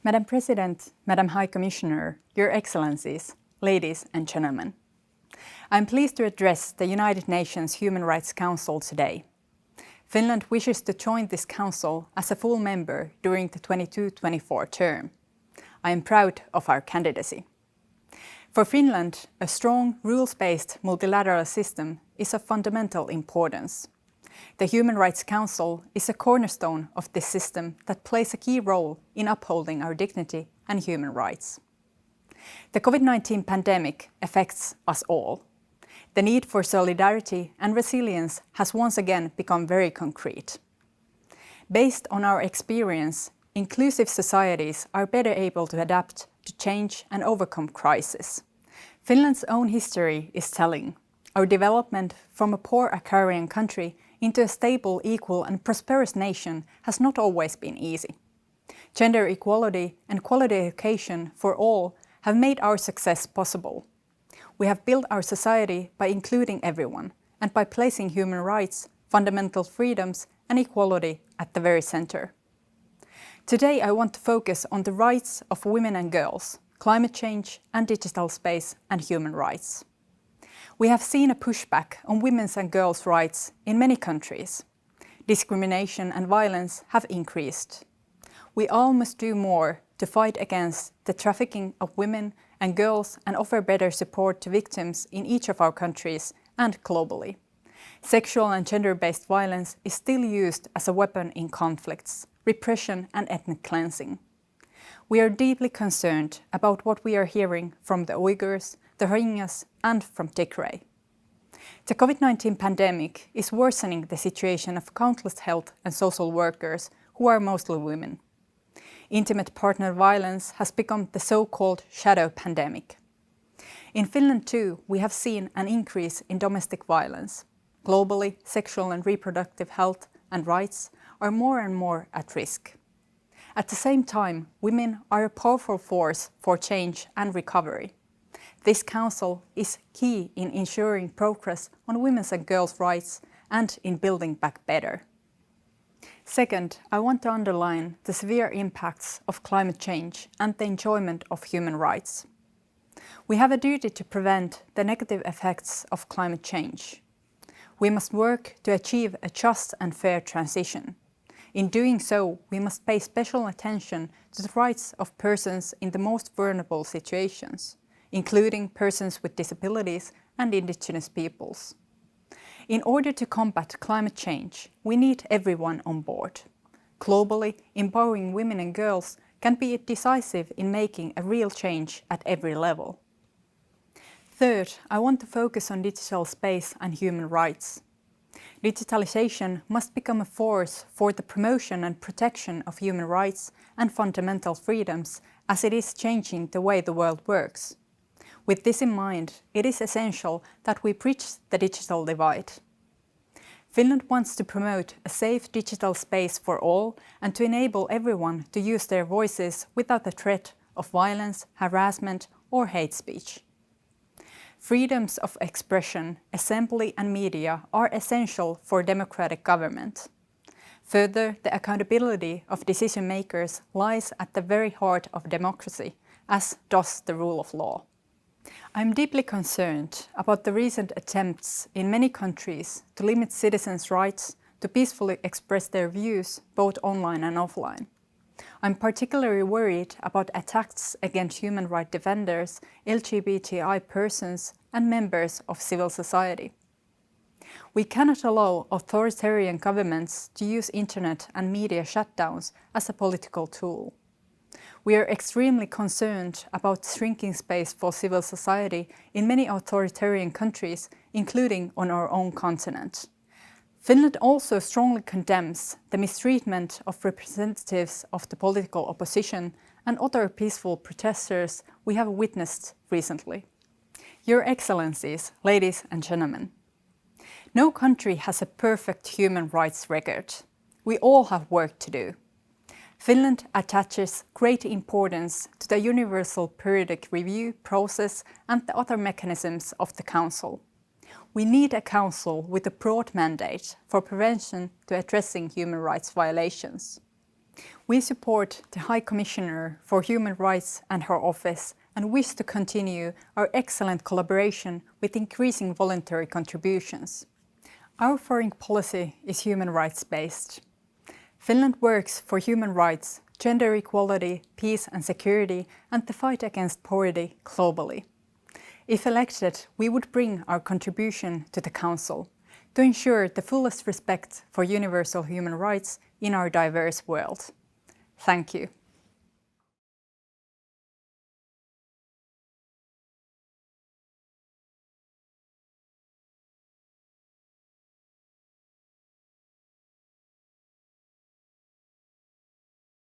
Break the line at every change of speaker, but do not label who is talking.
Madam President, Madam High Commissioner, Your Excellencies, ladies and gentlemen. I am pleased to address the United Nations Human Rights Council today. Finland wishes to join this council as a full member during the 22-24 term. I am proud of our candidacy. For Finland, a strong, rules-based multilateral system is of fundamental importance. The Human Rights Council is a cornerstone of this system that plays a key role in upholding our dignity and human rights. The COVID-19 pandemic affects us all. The need for solidarity and resilience has once again become very concrete. Based on our experience, inclusive societies are better able to adapt to change and overcome crisis. Finland's own history is telling. Our development from a poor agrarian country into a stable, equal and prosperous nation has not always been easy. Gender equality and quality education for all have made our success possible. We have built our society by including everyone and by placing human rights, fundamental freedoms and equality at the very center. Today I want to focus on the rights of women and girls, climate change and digital space and human rights. We have seen a pushback on women's and girls' rights in many countries. Discrimination and violence have increased. We all must do more to fight against the trafficking of women and girls and offer better support to victims in each of our countries and globally. Sexual and gender-based violence is still used as a weapon in conflicts, repression and ethnic cleansing. We are deeply concerned about what we are hearing from the Uyghurs, the Rohingyas and from Tigray. The COVID-19 pandemic is worsening the situation of countless health and social workers who are mostly women. Intimate partner violence has become the so-called shadow pandemic. In Finland too, we have seen an increase in domestic violence. Globally, sexual and reproductive health and rights are more and more at risk. At the same time, women are a powerful force for change and recovery. This council is key in ensuring progress on women's and girls' rights and in building back better. Second, I want to underline the severe impacts of climate change and the enjoyment of human rights. We have a duty to prevent the negative effects of climate change. We must work to achieve a just and fair transition. In doing so, we must pay special attention to the rights of persons in the most vulnerable situations, including persons with disabilities and indigenous peoples. In order to combat climate change, we need everyone on board. Globally, empowering women and girls can be decisive in making a real change at every level. Third, I want to focus on digital space and human rights. Digitalisation must become a force for the promotion and protection of human rights and fundamental freedoms as it is changing the way the world works. With this in mind, it is essential that we bridge the digital divide. Finland wants to promote a safe digital space for all and to enable everyone to use their voices without the threat of violence, harassment or hate speech. Freedoms of expression, assembly and media are essential for democratic government. Further, the accountability of decision makers lies at the very heart of democracy, as does the rule of law. I am deeply concerned about the recent attempts in many countries to limit citizens' rights to peacefully express their views both online and offline. I'm particularly worried about attacks against human rights defenders, LGBTI persons and members of civil society. We cannot allow authoritarian governments to use internet and media shutdowns as a political tool. We are extremely concerned about shrinking space for civil society in many authoritarian countries, including on our own continent. Finland also strongly condemns the mistreatment of representatives of the political opposition and other peaceful protesters we have witnessed recently. Your Excellencies, ladies and gentlemen, no country has a perfect human rights record. We all have work to do. Finland attaches great importance to the universal periodic review process and the other mechanisms of the Council. We need a Council with a broad mandate for prevention to addressing human rights violations. We support the High Commissioner for Human Rights and her office and wish to continue our excellent collaboration with increasing voluntary contributions. Our foreign policy is human rights-based. Finland works for human rights, gender equality, peace and security, and the fight against poverty globally. If elected, we would bring our contribution to the Council to ensure the fullest respect for universal human rights in our diverse world. Thank you.